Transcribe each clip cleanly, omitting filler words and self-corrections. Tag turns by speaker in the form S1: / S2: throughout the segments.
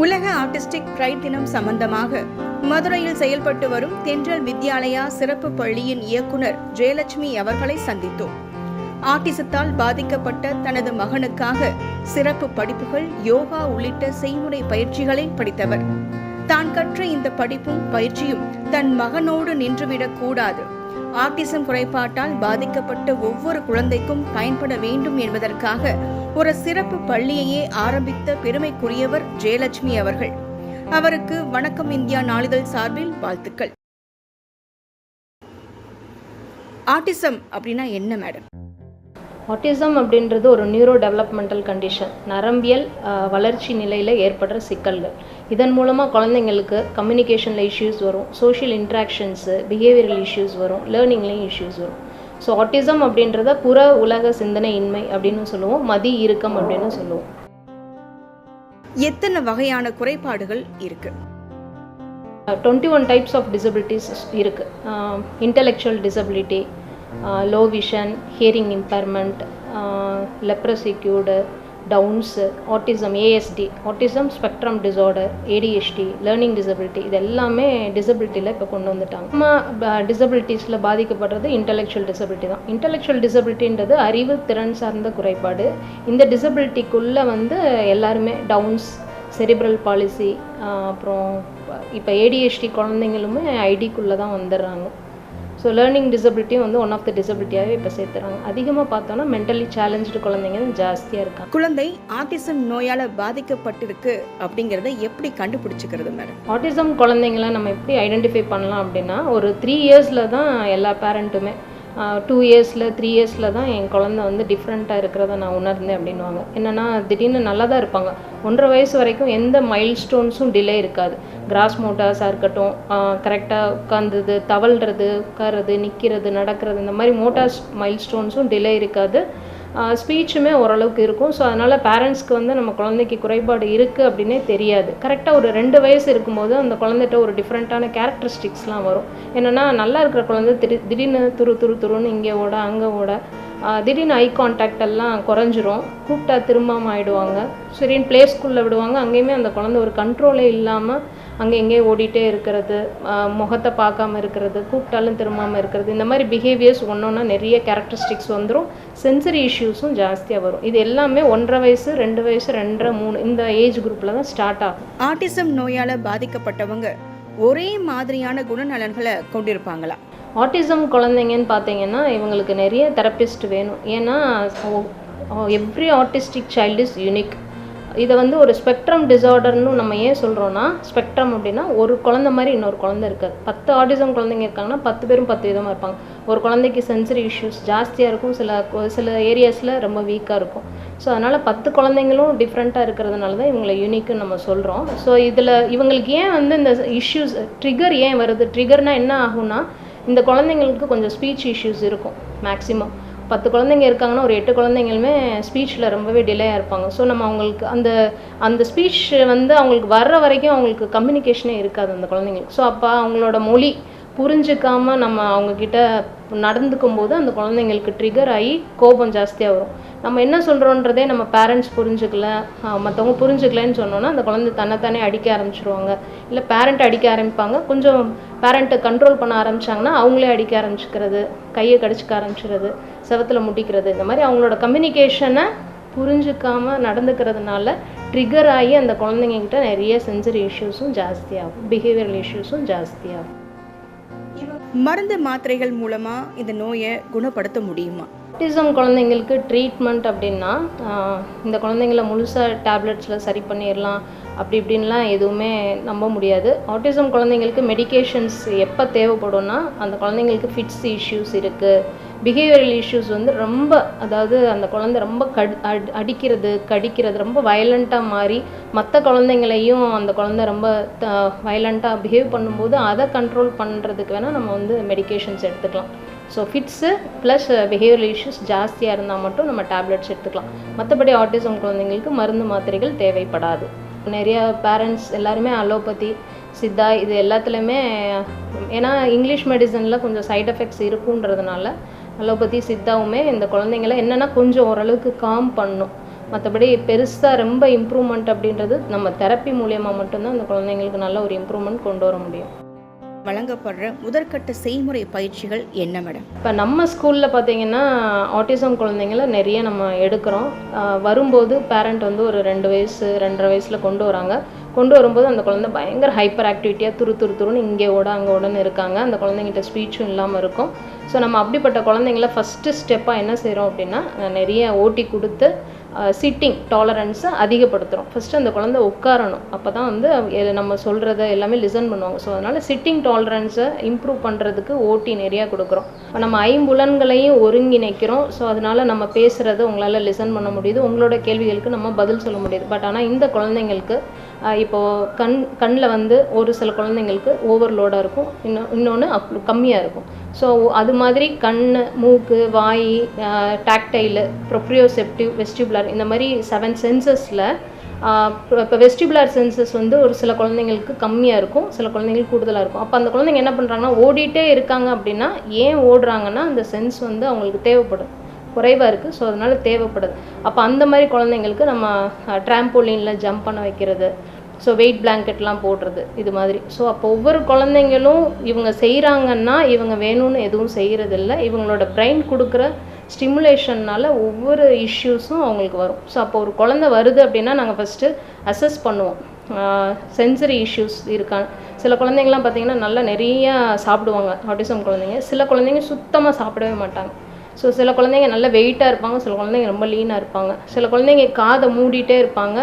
S1: உலக artistic bright தினம் சம்பந்தமாக மதுரையில் செயல்பட்டு வரும் தென்றல் வித்யாலயா சிறப்பு பள்ளியின் இயக்குனர் ஜெயலட்சுமி அவர்களை சந்தித்தோம். ஆட்டிசத்தால் பாதிக்கப்பட்ட தனது மகனுக்காக சிறப்பு படிப்புகள், யோகா உள்ளிட்ட செய்முறை பயிற்சிகளை படித்தவர். தான் கற்ற இந்த படிப்பும் பயிற்சியும் தன் மகனோடு நின்றுவிடக் கூடாது, ஆட்டிசம் குறைபாட்டால் பாதிக்கப்பட்ட ஒவ்வொரு குழந்தைக்கும் பயன்பட வேண்டும் என்பதற்காக ஒரு சிறப்பு பள்ளியையே ஆரம்பித்த பெருமைக்குரியவர் ஜெயலட்சுமி அவர்கள். அவருக்கு வணக்கம் இந்தியா நாளிதழ் சார்பில் வாழ்த்துக்கள். ஆட்டிசம் அப்படின்னா என்ன மேடம்?
S2: ஆட்டிசம் அப்படின்றது ஒரு நியூரோ டெவலப்மெண்டல் கண்டிஷன், நரம்பியல் வளர்ச்சி நிலையில் ஏற்படுற சிக்கல்கள். இதன் மூலமாக குழந்தைங்களுக்கு கம்யூனிகேஷனில் இஷ்யூஸ் வரும், சோஷியல் இன்ட்ராக்ஷன்ஸு, பிஹேவியரல் இஷ்யூஸ் வரும், லேர்னிங்லேயும் இஷ்யூஸ் வரும். ஸோ ஆட்டிசம் அப்படின்றத புற உலக சிந்தனை இன்மை அப்படின்னு சொல்லுவோம், மதி இறுக்கம் அப்படின்னு சொல்லுவோம்.
S1: எத்தனை வகையான குறைபாடுகள் இருக்கு?
S2: 21 டைப்ஸ் ஆஃப் டிசபிலிட்டிஸ் இருக்கு. Intellectual disability, low vision, hearing impairment, leprosy cured, Down's, autism, ASD, autism spectrum disorder, ADHD, learning disability, இது எல்லாமே டிசபிலிட்டியில் இப்போ கொண்டு வந்துட்டாங்க. நம்ம டிசபிலிட்டிஸில் பாதிக்கப்படுறது இன்டெலெக்சுவல் டிசபிலிட்டி தான். இன்டெலெக்சுவல் டிசபிலிட்டின்றது அறிவு திறன் சார்ந்த குறைபாடு. இந்த டிசபிலிட்டிக்குள்ளே எல்லாருமே டவுன்ஸ், செரிப்ரல் பாலிசி, அப்புறம் இப்போ ஏடிஹெச்டி குழந்தைங்களுமே ஐடிக்குள்ளே தான் வந்துடுறாங்க. ஸோ லேர்னிங் டிசபிலிட்டியும் ஒன் ஆஃப் த டிசபிலிட்டியாகவே இப்போ சேர்த்துறாங்க. அதிகமாக பார்த்தோன்னா மென்டலி சேலஞ்சு குழந்தைங்க ஜாஸ்தியாக இருக்காங்க.
S1: குழந்தை ஆட்டிசம் நோயால் பாதிக்கப்பட்டிருக்கு அப்படிங்கிறத எப்படி கண்டுபிடிச்சிக்கிறது மேடம்?
S2: ஆட்டிசம் குழந்தைங்கள நம்ம எப்படி ஐடென்டிஃபை பண்ணலாம் அப்படின்னா, ஒரு 3 இயர்ஸில் தான் எல்லா பேரண்ட்டுமே 2 இயர்ஸில் 3 இயர்ஸில் தான் என் குழந்தை டிஃப்ரெண்ட்டாக இருக்கிறத நான் உணர்ந்தேன் அப்படின்வாங்க. என்னென்னா திடீர்னு நல்லா தான் இருப்பாங்க, 1.5 வயசு வரைக்கும் எந்த மைல் ஸ்டோன்ஸும் டிலே இருக்காது. கிராஸ் மோட்டார்ஸாக இருக்கட்டும், கரெக்டாக உட்காந்துது, தவழ்கிறது, உட்கார்றது, நிற்கிறது, நடக்கிறது, இந்த மாதிரி மோட்டார்ஸ் மைல் ஸ்டோன்ஸும் டிலே இருக்காது. ஸ்பீச்சுமே ஓரளவுக்கு இருக்கும். ஸோ அதனால் பேரண்ட்ஸ்க்கு நம்ம குழந்தைக்கு குறைபாடு இருக்குது அப்படின்னே தெரியாது. கரெக்டாக ஒரு 2 வயசு இருக்கும்போது அந்த குழந்தைகிட்ட ஒரு டிஃப்ரெண்ட்டான கேரக்டரிஸ்டிக்ஸ்லாம் வரும். என்னென்னா நல்லா இருக்கிற குழந்தை திடீர்னு துருன்னு இங்கே ஓட அங்கே ஓட, திடீர்னு ஐ கான்டாக்ட் எல்லாம் குறைஞ்சிரும், கூப்பிட்டா திரும்பாமல் ஆகிடுவாங்க. சரின்னு ப்ளே ஸ்கூலில் விடுவாங்க, அங்கேயுமே அந்த குழந்தை ஒரு கண்ட்ரோலே இல்லாமல் அங்கே எங்கேயே ஓடிட்டே இருக்கிறது, முகத்தை பார்க்காம இருக்கிறது, கூப்பிட்டாலும் திரும்பாமல் இருக்கிறது, இந்த மாதிரி பிஹேவியர்ஸ் ஒன்றா நிறைய கேரக்டரிஸ்டிக்ஸ் வந்துடும். சென்சரி இஷ்யூஸும் ஜாஸ்தியாக வரும். இது எல்லாமே 1.5 வயசு, 2 வயசு, 2.5, 3 இந்த ஏஜ் குரூப்பில் தான் ஸ்டார்ட் ஆகும்.
S1: ஆட்டிசம் நோயால் பாதிக்கப்பட்டவங்க ஒரே மாதிரியான குணநலன்களை கொண்டிருப்பாங்களா?
S2: ஆட்டிசம் குழந்தைங்கன்னு பார்த்தீங்கன்னா இவங்களுக்கு நிறைய தெரப்பிஸ்ட் வேணும். ஏன்னா every autistic child is unique. இதை ஒரு ஸ்பெக்ட்ரம் டிஸார்டர்னு நம்ம ஏன் சொல்கிறோன்னா, ஸ்பெக்ட்ரம் அப்படின்னா ஒரு குழந்தை மாதிரி இன்னொரு குழந்தை இருக்காது. 10 ஆட்டிசம் குழந்தைங்க இருக்காங்கன்னா 10 பேரும் 10 விதமாக இருப்பாங்க. ஒரு குழந்தைக்கு சென்சரி இஷ்யூஸ் ஜாஸ்தியாக இருக்கும், சில ஏரியாஸில் ரொம்ப வீக்காக இருக்கும். ஸோ அதனால் 10 குழந்தைங்களும் டிஃப்ரெண்ட்டாக இருக்கிறதுனால தான் இவங்களை யூனிக்குன்னு நம்ம சொல்கிறோம். ஸோ இதில் இவங்களுக்கு ஏன் இந்த இஷ்யூஸ் ட்ரிகர் ஏன் வருது? ட்ரிகர்னால் என்ன ஆகும்னா, இந்த குழந்தைங்களுக்கு கொஞ்சம் ஸ்பீச் இஷ்யூஸ் இருக்கும். மேக்ஸிமம் 10 குழந்தைங்க இருக்காங்கன்னா ஒரு 8 குழந்தைங்களுமே ஸ்பீச்சில் ரொம்பவே டிலேயாக இருப்பாங்க. ஸோ நம்ம அவங்களுக்கு அந்த ஸ்பீச் அவங்களுக்கு வர்ற வரைக்கும் அவங்களுக்கு கம்யூனிகேஷனே இருக்காது அந்த குழந்தைங்களுக்கு. ஸோ அப்போ அவங்களோட மொழி புரிஞ்சுக்காமல் நம்ம அவங்கக்கிட்ட நடந்துக்கும் போது அந்த குழந்தைங்களுக்கு ட்ரிகர் ஆகி கோபம் ஜாஸ்தியாக வரும். நம்ம என்ன சொல்கிறோன்றதே நம்ம பேரண்ட்ஸ் புரிஞ்சுக்கல, மற்றவங்க புரிஞ்சுக்கலன்னு சொன்னோன்னா அந்த குழந்தை தன்னைத்தானே அடிக்க ஆரம்பிச்சிருவாங்க. இல்லை பேரண்ட் அடிக்க ஆரம்பிப்பாங்க. கொஞ்சம் பேரண்ட்டை கண்ட்ரோல் பண்ண ஆரம்பித்தாங்கன்னா அவங்களே அடிக்க ஆரம்பிச்சுக்கிறது, கையை கடிச்சிக்க ஆரம்பிச்சிடுறது, செவத்தில் முட்டிக்கிறது, இந்த மாதிரி அவங்களோட கம்யூனிகேஷனை புரிஞ்சுக்காமல் நடந்துக்கிறதுனால ட்ரிகர் ஆகி அந்த குழந்தைங்கக்கிட்ட நிறைய சென்சரி இஷ்யூஸும் ஜாஸ்தியாகும், பிஹேவியரல் இஷ்யூஸும் ஜாஸ்தியாகும்.
S1: மருந்து மாத்திரைகள் மூலமா இந்த நோயை குணப்படுத்த முடியுமா?
S2: ஆட்டிசம் குழந்தைங்களுக்கு ட்ரீட்மெண்ட் அப்படின்னா இந்த குழந்தைங்கள முழுசாக டேப்லெட்ஸில் சரி பண்ணிடலாம் அப்படி இப்படின்லாம் எதுவுமே நம்ப முடியாது. ஆட்டிசம் குழந்தைங்களுக்கு மெடிகேஷன்ஸ் எப்போ தேவைப்படும்னா, அந்த குழந்தைங்களுக்கு ஃபிட்ஸ் இஷ்யூஸ் இருக்குது, பிஹேவியரல் இஷ்யூஸ் ரொம்ப, அதாவது அந்த குழந்தை ரொம்ப அடிக்கிறது, கடிக்கிறது, ரொம்ப வயலண்ட்டாக மாறி மற்ற குழந்தைங்களையும் அந்த குழந்தை ரொம்ப வயலண்ட்டாக பிஹேவ் பண்ணும்போது அதை கண்ட்ரோல் பண்ணுறதுக்கு வேணால் நம்ம மெடிகேஷன்ஸ் எடுத்துக்கலாம். So fits plus behavioural issues ஜாஸ்தியாக இருந்தால் மட்டும் நம்ம டேப்லெட்ஸ் எடுத்துக்கலாம். மற்றபடி ஆட்டிசம் குழந்தைங்களுக்கு மருந்து மாத்திரைகள் தேவைப்படாது. நிறைய பேரண்ட்ஸ் எல்லாருமே அலோபதி, சித்தா இது எல்லாத்துலேயுமே, ஏன்னா இங்கிலீஷ் மெடிசனில் கொஞ்சம் சைட் எஃபெக்ட்ஸ் இருக்குன்றதுனால அலோபதி சித்தாவுமே இந்த குழந்தைங்கள என்னென்னா கொஞ்சம் ஓரளவுக்கு காம் பண்ணும். மற்றபடி பெருசாக ரொம்ப இம்ப்ரூவ்மெண்ட் அப்படின்றது நம்ம தெரப்பி மூலியமாக மட்டும்தான் அந்த குழந்தைங்களுக்கு நல்ல ஒரு இம்ப்ரூவ்மெண்ட் கொண்டு வர முடியும்.
S1: வழங்கப்படுற முதற்கட்ட செய்முறை பயிற்சிகள் என்ன மேடம்?
S2: இப்போ நம்ம ஸ்கூலில் பார்த்தீங்கன்னா ஆட்டிசம் குழந்தைங்கள நிறைய நம்ம எடுக்கிறோம். வரும்போது பேரண்ட் வந்து ஒரு 2 வயசு 2.5 வயசில் கொண்டு வரும்போது அந்த குழந்தை பயங்கர ஹைப்பர் ஆக்டிவிட்டியாக துருன்னு இங்கே ஓட அங்கே ஓடன்னு இருக்காங்க. அந்த குழந்தைங்கிட்ட ஸ்பீச்சும் இல்லாமல் இருக்கும். ஸோ நம்ம அப்படிப்பட்ட குழந்தைங்கள ஃபஸ்ட்டு ஸ்டெப்பாக என்ன செய்கிறோம் அப்படின்னா, நிறைய ஓட்டி கொடுத்து சிட்டிங் டாலரன்ஸை அதிகப்படுத்துகிறோம். ஃபஸ்ட்டு அந்த குழந்தை உட்காரணும். அப்போ தான் வந்து நம்ம சொல்கிறத எல்லாமே லிசன் பண்ணுவாங்க. ஸோ அதனால் சிட்டிங் டாலரன்ஸை இம்ப்ரூவ் பண்ணுறதுக்கு ஓட்டி நிறையா கொடுக்குறோம். நம்ம ஐம்புலன்களையும் ஒருங்கிணைக்கிறோம். ஸோ அதனால் நம்ம பேசுகிறத உங்களால் லிசன் பண்ண முடியுது, உங்களோட கேள்விகளுக்கு நம்ம பதில் சொல்ல முடியுது. பட் ஆனால் இந்த குழந்தைங்களுக்கு இப்போது கண்ணில் வந்து ஒரு சில குழந்தைங்களுக்கு ஓவர்லோடாக இருக்கும், இன்னொன்று கம்மியாக இருக்கும். ஸோ அது மாதிரி கண், மூக்கு, வாய், டாக்டைலு, ப்ரொப்ரியோசெப்டிவ், வெஸ்டிபுலர், இந்த மாதிரி 7 சென்சஸில் இப்போ வெஸ்டிபுலர் சென்சஸ் வந்து ஒரு சில குழந்தைங்களுக்கு கம்மியாக இருக்கும், சில குழந்தைங்களுக்கு கூடுதலாக இருக்கும். அப்போ அந்த குழந்தைங்க என்ன பண்ணுறாங்கன்னா, ஓடிட்டே இருக்காங்க அப்படின்னா, ஏன் ஓடுறாங்கன்னா அந்த சென்ஸ் வந்து அவங்களுக்கு தேவைப்படும், குறைவாக இருக்குது. ஸோ அதனால் தேவைப்படுது. அப்போ அந்த மாதிரி குழந்தைங்களுக்கு நம்ம ட்ராம்போலினில் ஜம்ப் பண்ண வைக்கிறது, ஸோ வெயிட் பிளாங்கெட்லாம் போடுறது, இது மாதிரி. ஸோ அப்போ ஒவ்வொரு குழந்தைங்களும் இவங்க செய்கிறாங்கன்னா இவங்க வேணும்னு எதுவும் செய்கிறதில்ல, இவங்களோட பிரெயின் கொடுக்குற ஸ்டிமுலேஷன்னால் ஒவ்வொரு இஷ்யூஸும் அவங்களுக்கு வரும். ஸோ அப்போ ஒரு குழந்தை வருது அப்படின்னா நாங்கள் ஃபஸ்ட்டு அசஸ் பண்ணுவோம், சென்சரி இஷ்யூஸ் இருக்கான்னு. சில குழந்தைங்கள்லாம் பார்த்திங்கன்னா நல்லா நிறையா சாப்பிடுவாங்க ஆட்டிசம் குழந்தைங்க, சில குழந்தைங்க சுத்தமாக சாப்பிடவே மாட்டாங்க. ஸோ சில குழந்தைங்க நல்ல வெயிட்டாக இருப்பாங்க, சில குழந்தைங்க ரொம்ப லீனாக இருப்பாங்க. சில குழந்தைங்க காதை மூடிட்டே இருப்பாங்க,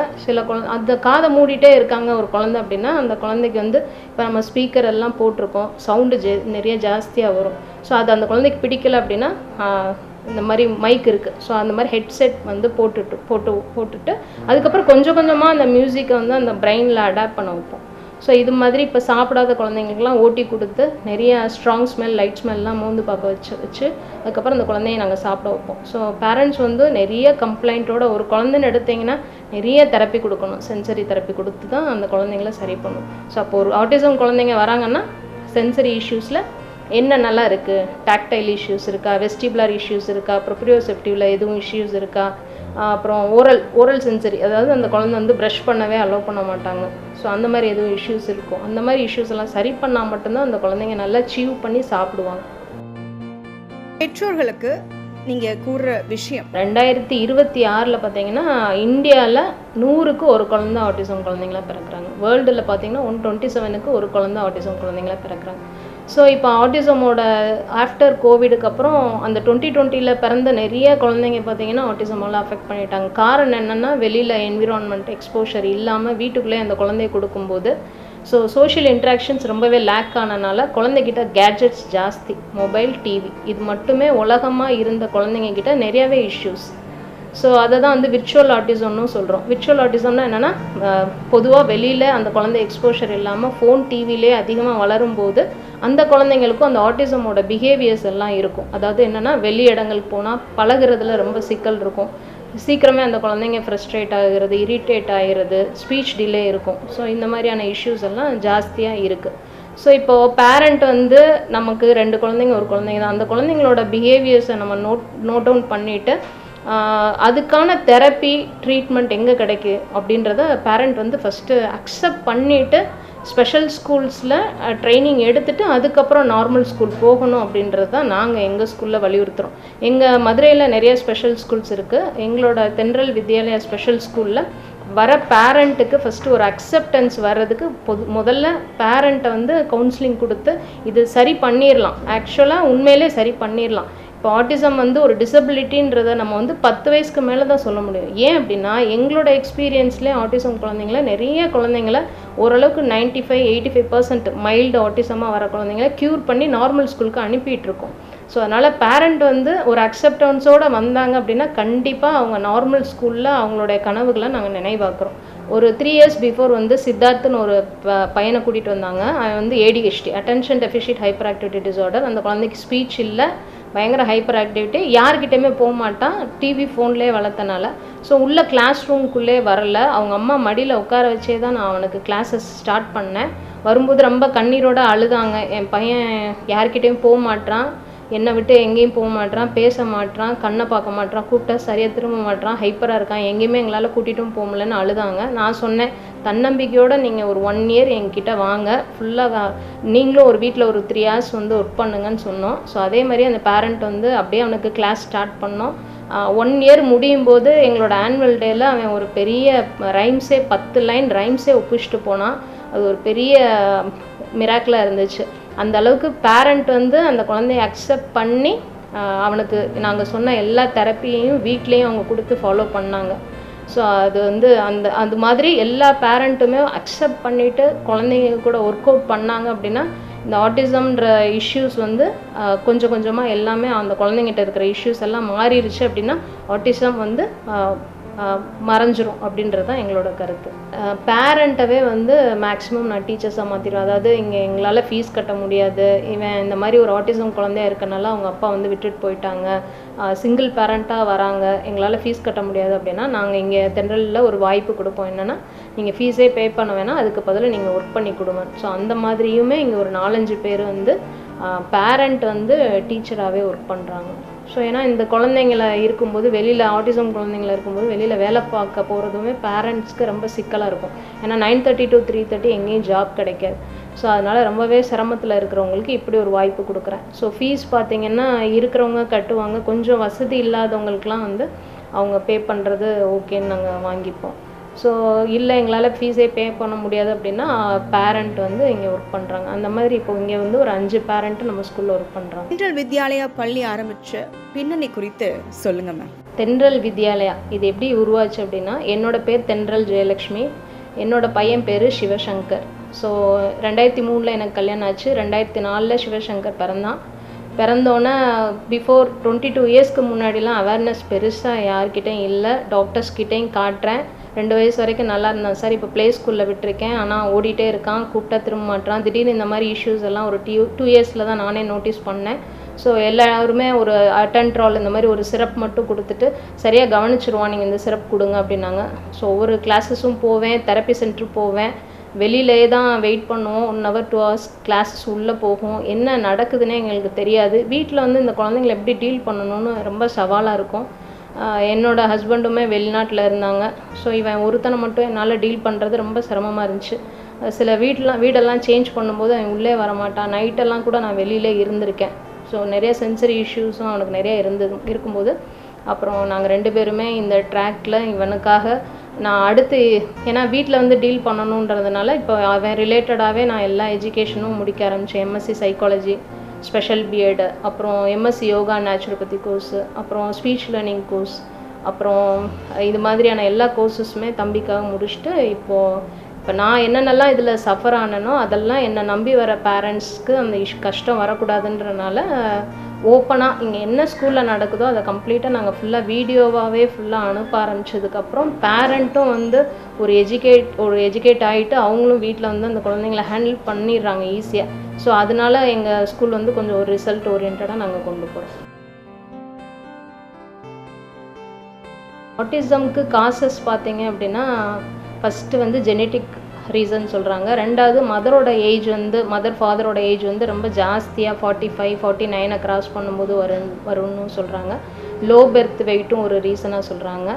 S2: அந்த காதை மூடிட்டே இருக்காங்க ஒரு குழந்தை அப்படின்னா, அந்த குழந்தைக்கு வந்து இப்போ நம்ம ஸ்பீக்கர் எல்லாம் போட்டிருக்கோம், சவுண்டு நிறைய ஜாஸ்தியாக வரும். ஸோ அது அந்த குழந்தைக்கு பிடிக்கல அப்படின்னா இந்த மாதிரி மைக் இருக்குது, ஸோ அந்த மாதிரி ஹெட்செட் வந்து போட்டுட்டு அதுக்கப்புறம் கொஞ்சம் கொஞ்சமாக அந்த மியூசிக்கை வந்து அந்த பிரெயினில் அடாப்ட் பண்ண வைப்போம். ஸோ இது மாதிரி இப்போ சாப்பிடாத குழந்தைங்களுக்குலாம் ஓட்டி கொடுத்து நிறைய ஸ்ட்ராங் ஸ்மெல், லைட் ஸ்மெல்லாம் மோந்து பார்க்க வச்சு அதுக்கப்புறம் அந்த குழந்தைய நாங்கள் சாப்பிட வைப்போம். ஸோ பேரண்ட்ஸ் வந்து நிறைய கம்ப்ளைண்ட்டோட ஒரு குழந்தைன்னு எடுத்திங்கன்னா நிறைய தெரப்பி கொடுக்கணும், சென்சரி தெரப்பி கொடுத்து தான் அந்த குழந்தைங்கள சரி பண்ணணும். ஸோ அப்போ ஒரு ஆட்டிசம் குழந்தைங்க வராங்கன்னா சென்சரி இஷ்யூஸில் என்ன நல்லா இருக்குது, டாக்டைல் இஷ்யூஸ் இருக்கா, வெஸ்டிபுலர் இஷ்யூஸ் இருக்கா, ப்ரொப்ரியோசெப்டிவில் எதுவும் இஷ்யூஸ் இருக்கா, அப்புறம் ஓரல் சென்சரி, அதாவது அந்த குழந்தை வந்து ப்ரஷ் பண்ணவே அலோவ் பண்ண மாட்டாங்க. ஸோ அந்த மாதிரி எதுவும் இஷ்யூஸ் இருக்கும், அந்த மாதிரி இஷ்யூஸ் எல்லாம் சரி பண்ணால் மட்டும்தான் அந்த குழந்தைங்க நல்லா சீவ் பண்ணி சாப்பிடுவாங்க.
S1: பெற்றோர்களுக்கு நீங்கள் கூறுற விஷயம்,
S2: 2026 பார்த்தீங்கன்னா இந்தியாவில் 100க்கு ஒரு குழந்தை ஆட்டிசம் குழந்தைங்களா பிறக்கிறாங்க. வேர்ல்டில் பார்த்தீங்கன்னா 127க்கு ஒரு குழந்தை ஆட்டிசம் குழந்தைங்களா பிறக்கிறாங்க. ஸோ இப்போ ஆட்டிசமோட ஆஃப்டர் கோவிடுக்கு அப்புறம் அந்த 2020 பிறந்த நிறைய குழந்தைங்க பார்த்தீங்கன்னா ஆட்டிசமால் அஃபெக்ட் பண்ணிட்டாங்க. காரணம் என்னென்னா, வெளியில் என்விரான்மெண்ட் எக்ஸ்போஷர் இல்லாமல் வீட்டுக்குள்ளே அந்த குழந்தைய கொடுக்கும்போது ஸோ சோஷியல் இன்ட்ராக்ஷன்ஸ் ரொம்பவே லேக் ஆனனால குழந்தைகிட்ட கேட்ஜெட்ஸ் ஜாஸ்தி, மொபைல், டிவி, இது மட்டுமே உலகமாக இருந்த குழந்தைங்க கிட்ட நிறையவே இஷ்யூஸ். ஸோ அதை தான் வந்து விர்ச்சுவல் ஆட்டிசம்னு சொல்கிறோம். விர்ச்சுவல் ஆட்டிசம்னா என்னென்னா, பொதுவாக வெளியில் அந்த குழந்தை எக்ஸ்போஷர் இல்லாமல் ஃபோன், டிவிலே அதிகமாக வளரும்போது அந்த குழந்தைங்களுக்கும் அந்த ஆட்டிசமோட பிஹேவியர்ஸ் எல்லாம் இருக்கும். அதாவது என்னென்னா, வெளி இடங்களுக்கு போனால் பழகுறதுல ரொம்ப சிக்கல் இருக்கும், சீக்கிரமே அந்த குழந்தைங்க ஃப்ரஸ்ட்ரேட் ஆகிறது, இரிட்டேட் ஆகிறது, ஸ்பீச் டிலே இருக்கும். ஸோ இந்த மாதிரியான இஷ்யூஸ் எல்லாம் ஜாஸ்தியாக இருக்குது. ஸோ இப்போது பேரண்ட் வந்து நமக்கு 2 குழந்தைங்க ஒரு குழந்தைங்க தான், அந்த குழந்தைங்களோட பிஹேவியர்ஸை நம்ம நோட் டவுன் பண்ணிவிட்டு அதுக்கான தெரப்பி ட்ரீட்மெண்ட் எங்கே கிடைக்கு அப்படின்றத பேரண்ட் வந்து ஃபஸ்ட்டு அக்செப்ட் பண்ணிவிட்டு ஸ்பெஷல் ஸ்கூல்ஸில் ட்ரைனிங் எடுத்துகிட்டு அதுக்கப்புறம் நார்மல் ஸ்கூல் போகணும் அப்படின்றது தான் நாங்கள் எங்கள் ஸ்கூலில் வலியுறுத்துகிறோம். எங்கள் மதுரையில் நிறைய ஸ்பெஷல் ஸ்கூல்ஸ் இருக்குது. எங்களோட தென்றல் வித்யாலயா ஸ்பெஷல் ஸ்கூலில் வர பேரண்ட்டுக்கு ஃபஸ்ட்டு ஒரு அக்செப்டன்ஸ் வர்றதுக்கு முதல்ல பேரண்ட்டை வந்து கவுன்சிலிங் கொடுத்து இது சரி பண்ணிடலாம், ஆக்சுவலாக உண்மையிலே சரி பண்ணிடலாம். இப்போ ஆட்டிசம் வந்து ஒரு டிசபிலிட்டின்றதை நம்ம வந்து 10 வயசுக்கு மேலே தான் சொல்ல முடியும். ஏன் அப்படின்னா, எங்களோட எக்ஸ்பீரியன்ஸ்லேயே ஆட்டிசம் குழந்தைங்கள நிறைய குழந்தைங்கள ஓரளவுக்கு 95-85% மைல்டு ஆட்டிசமாக வர குழந்தைங்கள க்யூர் பண்ணி நார்மல் ஸ்கூலுக்கு அனுப்பிட்டுருக்கோம். ஸோ அதனால் பேரண்ட் வந்து ஒரு அக்செப்டன்ஸோடு வந்தாங்க அப்படின்னா கண்டிப்பாக அவங்க நார்மல் ஸ்கூலில் அவங்களுடைய கனவுகளை நாங்கள் நினைவாக்குறோம். ஒரு 3 years பிஃபோர் வந்து சித்தார்த்துன்னு ஒரு பையனை கூட்டிகிட்டு வந்தாங்க. அவன் வந்து ADHD, attention deficit hyper activity disorder. அந்த குழந்தைக்கு ஸ்பீச் இல்லை, பயங்கர ஹைப்பர் ஆக்டிவிட்டி, யார்கிட்டையுமே போக மாட்டான், டிவி ஃபோன்லேயே வளர்த்தனால. ஸோ உள்ள கிளாஸ் ரூம்குள்ளே வரல, அவங்க அம்மா மடியில் உட்கார வச்சே தான் நான் அவனுக்கு கிளாஸஸ் ஸ்டார்ட் பண்ணேன். வரும்போது ரொம்ப கண்ணீரோடு அழுதாங்க, என் பையன் யார்கிட்டையும் போக மாட்டான், என்னை விட்டு எங்கேயும் போக மாட்றான், பேச மாட்றான், கண்ணை பார்க்க மாட்றான், கூப்பிட்டா சரியாக திரும்ப மாட்றான், ஹைப்பராக இருக்கான், எங்கேயுமே எங்களால் கூட்டிகிட்டும் போக முடியலன்னு அழுதாங்க. நான் சொன்னேன், தன்னம்பிக்கையோடு நீங்கள் ஒரு 1 இயர் என்கிட்ட வாங்க, ஃபுல்லாக நீங்களும் ஒரு வீட்டில் ஒரு 3 hours வந்து ஒர்க் பண்ணுங்கன்னு சொன்னோம். ஸோ அதே மாதிரி அந்த பேரண்ட் வந்து அப்படியே அவனுக்கு கிளாஸ் ஸ்டார்ட் பண்ணோம். 1 இயர் முடியும் போது எங்களோட ஆனுவல் டேயில் அவன் ஒரு பெரிய ரைம்ஸே 10 லைன் ரைம்ஸே ஒப்பிச்சுட்டு போனான். அது ஒரு பெரிய மிராக்கிளாக இருந்துச்சு. அந்த அளவுக்கு பேரண்ட் வந்து அந்த குழந்தைய அக்செப்ட் பண்ணி அவனுக்கு நாங்கள் சொன்ன எல்லா தெரப்பியையும் வீட்லேயும் அவங்க கொடுத்து ஃபாலோ பண்ணாங்க. ஸோ அது வந்து அது மாதிரி எல்லா பேரண்ட்டுமே அக்செப்ட் பண்ணிவிட்டு குழந்தைங்க கூட ஒர்க் அவுட் பண்ணாங்க அப்படின்னா இந்த ஆட்டிசம்ன்ற இஷ்யூஸ் வந்து கொஞ்சம் கொஞ்சமாக எல்லாமே அந்த குழந்தைங்கிட்ட இருக்கிற இஷ்யூஸ் எல்லாம் மாறிடுச்சு அப்படின்னா ஆட்டிசம் வந்து மறைஞ்சிரும் அப்படின்றது தான் எங்களோட கருத்து. பேரண்ட்டவே வந்து மேக்ஸிமம் நான் டீச்சர்ஸாக மாற்றிடுவேன். அதாவது இங்கே எங்களால் ஃபீஸ் கட்ட முடியாது, இவன் இந்த மாதிரி ஒரு ஆட்டிசம் குழந்தையா இருக்கனால அவங்க அப்பா வந்து விட்டுட்டு போயிட்டாங்க, சிங்கிள் பேரண்ட்டாக வராங்க, எங்களால் ஃபீஸ் கட்ட முடியாது அப்படின்னா நாங்கள் இங்கே தென்றலில் ஒரு வாய்ப்பு கொடுப்போம். என்னென்னா நீங்கள் ஃபீஸே பே பண்ண வேணாம், அதுக்கு பதிலாக நீங்கள் ஒர்க் பண்ணி கொடுங்க. ஸோ அந்த மாதிரியுமே இங்கே ஒரு 4-5 பேர் வந்து பேரண்ட் வந்து டீச்சராகவே ஒர்க் பண்ணுறாங்க. ஸோ ஏன்னா இந்த குழந்தைங்கள இருக்கும்போது வெளியில் ஆட்டிசம் குழந்தைங்கள இருக்கும்போது வெளியில் வேலை பார்க்க போகிறதுமே பேரண்ட்ஸ்க்கு ரொம்ப சிக்கலாக இருக்கும். ஏன்னா 9:30 to 3:30 எங்கேயும் ஜாப் கிடைக்காது. ஸோ அதனால் ரொம்பவே சிரமத்தில் இருக்கிறவங்களுக்கு இப்படி ஒரு வாய்ப்பு கொடுக்குறேன். ஸோ ஃபீஸ் பார்த்திங்கன்னா இருக்கிறவங்க கட்டுவாங்க, கொஞ்சம் வசதி இல்லாதவங்களுக்குலாம் வந்து அவங்க பே பண்ணுறது ஓகேன்னு நாங்கள் வாங்கிப்போம். ஸோ இல்லை எங்களால் ஃபீஸே பே பண்ண முடியாது அப்படின்னா பேரண்ட் வந்து இங்கே ஒர்க் பண்ணுறாங்க. அந்த மாதிரி இப்போ இங்கே வந்து ஒரு 5 பேரண்ட்டு நம்ம ஸ்கூலில் ஒர்க் பண்ணுறாங்க.
S1: தென்றல் வித்யாலயா பள்ளி ஆரம்பித்த பின்னணி குறித்து சொல்லுங்கள் மேம்.
S2: தென்றல் வித்யாலயா இது எப்படி உருவாச்சு அப்படின்னா, என்னோடய பேர் தென்றல் ஜெயலக்ஷ்மி, என்னோடய பையன் பேர் சிவசங்கர். ஸோ 2003 எனக்கு கல்யாணம் ஆச்சு. 2004 சிவசங்கர் பிறந்தோன்னே பிஃபோர் 22 இயர்ஸ்க்கு முன்னாடிலாம் அவேர்னஸ் பெருசாக யார்கிட்டையும் இல்லை, டாக்டர்ஸ்கிட்டையும் காட்டுறேன். 2 வயசு வரைக்கும் நல்லா இருந்தான் சார், இப்போ ப்ளே ஸ்கூலில் விட்டுருக்கேன், ஆனால் ஓடிட்டே இருக்கான், கூப்பிட்டா திரும்ப மாட்டான், திடீர்னு இந்த மாதிரி இஷ்யூஸ் எல்லாம் ஒரு 2 இயர்ஸில் தான் நானே நோட்டீஸ் பண்ணேன். ஸோ எல்லாருமே ஒரு அட்டன்ட்ரால் இந்த மாதிரி ஒரு சிரப் மட்டும் கொடுத்துட்டு சரியாக கவனிச்சிருவான், நீங்கள் இந்த சிரப் கொடுங்க அப்படின்னாங்க. ஸோ ஒவ்வொரு கிளாஸஸும் போவேன், தெரப்பி சென்டர் போவேன், வெளியிலே தான் வெயிட் பண்ணுவோம். 1 hour 2 hours கிளாஸஸ் உள்ளே போகும், என்ன நடக்குதுன்னே எங்களுக்கு தெரியாது. வீட்டில் வந்து இந்த குழந்தைங்களை எப்படி டீல் பண்ணணும்னு ரொம்ப சவாலாக இருக்கும். என்னோடய ஹஸ்பண்டுமே வெளிநாட்டில் இருந்தாங்க. ஸோ இவன் ஒருத்தனை மட்டும் என்னால் டீல் பண்ணுறது ரொம்ப சிரமமாக இருந்துச்சு. சில வீடெல்லாம் சேஞ்ச் பண்ணும்போது அவன் உள்ளே வரமாட்டான், நைட்டெல்லாம் கூட நான் வெளியிலே இருந்திருக்கேன். ஸோ நிறைய சென்சரி இஷ்யூஸும் அவனுக்கு நிறைய இருக்கும்போது அப்புறம் நாங்கள் 2 பேருமே இந்த ட்ராக்கில் இவனுக்காக நான் அடுத்து, ஏன்னா வீட்டில் வந்து டீல் பண்ணணுன்றதுனால இப்போ அவன் ரிலேட்டடாகவே நான் எல்லா எஜுகேஷனும் முடிக்க ஆரம்பித்தேன். எம்எஸ்சி சைக்காலஜி, ஸ்பெஷல் பிஎட், அப்புறம் எம்எஸ்சி யோகா நேச்சுரோபதி கோர்ஸு, அப்புறம் ஸ்பீச் லேர்னிங் கோர்ஸ், அப்புறம் இது மாதிரியான எல்லா கோர்ஸஸுமே தம்பிக்காக முடிச்சுட்டு இப்போ நான் என்னென்னலாம் இதில் சஃபர் ஆனனோ அதெல்லாம் என்னை நம்பி வர பேரண்ட்ஸ்க்கு அந்த கஷ்டம் வரக்கூடாதுன்றனால ஓப்பனாக இங்கே என்ன ஸ்கூலில் நடக்குதோ அதை கம்ப்ளீட்டாக நாங்கள் ஃபுல்லாக வீடியோவாகவே ஃபுல்லாக அனுப்ப ஆரம்பித்ததுக்கப்புறம் பேரண்ட்டும் வந்து ஒரு எஜுகேட் ஆகிட்டு அவங்களும் வீட்டில் வந்து அந்த குழந்தைங்கள ஹேண்டில் பண்ணிடுறாங்க ஈஸியாக. ஸோ அதனால எங்கள் ஸ்கூல் வந்து கொஞ்சம் ஒரு ரிசல்ட் ஓரியன்டாக நாங்கள் கொண்டு போகிறோம். ஆட்டிசம்க்கு காசஸ் பார்த்தீங்க அப்படின்னா ஃபஸ்ட்டு வந்து ஜெனட்டிக் ரீசன் சொல்கிறாங்க. 2வது மதர் ஃபாதரோட ஏஜ் வந்து ரொம்ப ஜாஸ்தியாக 45, 49 கிராஸ் பண்ணும்போது வரும்னு சொல்கிறாங்க. லோ பெர்த் வெயிட்டும் ஒரு ரீசனாக சொல்கிறாங்க.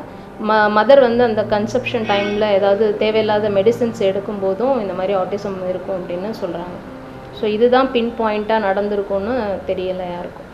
S2: மதர் வந்து அந்த கன்செப்ஷன் டைமில் ஏதாவது தேவையில்லாத மெடிசின்ஸ் எடுக்கும்போதும் இந்த மாதிரி ஆட்டிசம் இருக்கும் அப்படின்னு சொல்கிறாங்க. ஸோ இதுதான் பின் பாயிண்ட்டாக நடந்திருக்கும்னு தெரியலை யாருக்கும்.